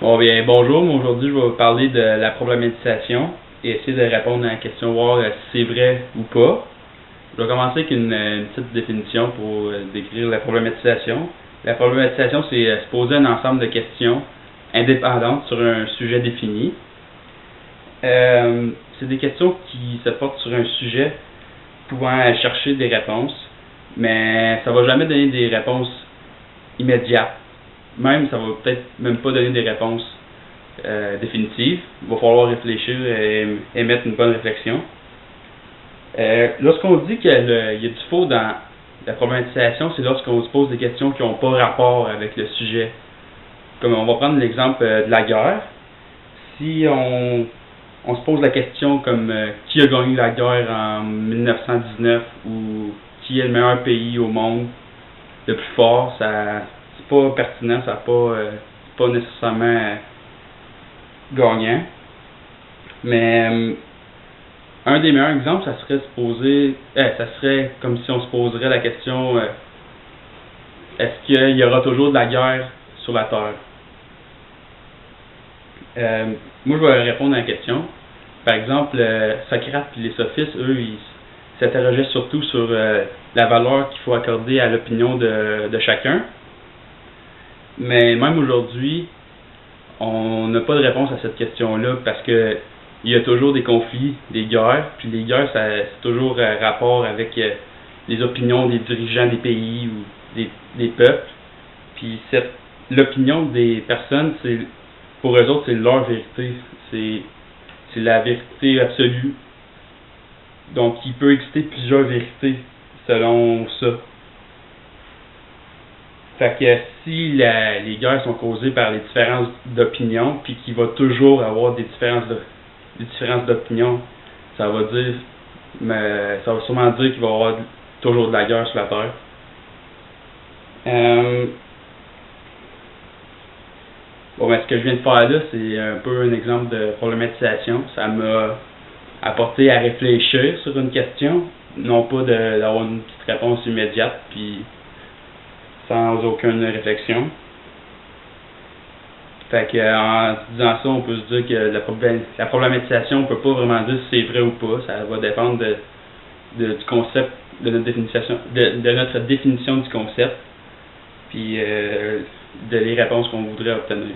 Bon, bien, bonjour. Aujourd'hui, je vais vous parler de la problématisation et essayer de répondre à la question, voir si c'est vrai ou pas. Je vais commencer avec une petite définition pour décrire la problématisation. La problématisation, c'est se poser un ensemble de questions indépendantes sur un sujet défini. C'est des questions qui se portent sur un sujet pouvant chercher des réponses, mais ça ne va jamais donner des réponses immédiates. Même, ça va peut-être même pas donner des réponses définitives. Il va falloir réfléchir et émettre une bonne réflexion. Lorsqu'on dit qu'il y a du faux dans la problématisation, c'est lorsqu'on se pose des questions qui n'ont pas rapport avec le sujet. Comme on va prendre l'exemple de la guerre. Si on se pose la question comme qui a gagné la guerre en 1919 ou qui est le meilleur pays au monde, le plus fort, ça c'est pas pertinent, ça c'est pas nécessairement gagnant. Mais un des meilleurs exemples, ça serait ça serait comme si on se poserait la question est-ce qu'il y aura toujours de la guerre sur la Terre? Moi, je vais répondre à la question. Par exemple, Socrate et les sophistes, eux, ils s'interrogeaient surtout sur la valeur qu'il faut accorder à l'opinion de chacun. Mais même aujourd'hui, on n'a pas de réponse à cette question-là parce que il y a toujours des conflits, des guerres, puis les guerres, c'est toujours rapport avec les opinions des dirigeants des pays ou des peuples. Puis l'opinion des personnes, pour eux autres, c'est leur vérité. C'est la vérité absolue. Donc, il peut exister plusieurs vérités selon ça. Fait que si les guerres sont causées par les différences d'opinion, puis qu'il va toujours avoir des différences d'opinion, ça va sûrement dire qu'il va y avoir toujours de la guerre sur la Terre. Bon, ce que je viens de faire là, c'est un peu un exemple de problématisation. Ça m'a apporté à réfléchir sur une question, non pas d'avoir une petite réponse immédiate, puis sans aucune réflexion. Fait que en disant ça, on peut se dire que la problématisation, on peut pas vraiment dire si c'est vrai ou pas. Ça va dépendre du concept, de notre définition du concept, puis de les réponses qu'on voudrait obtenir.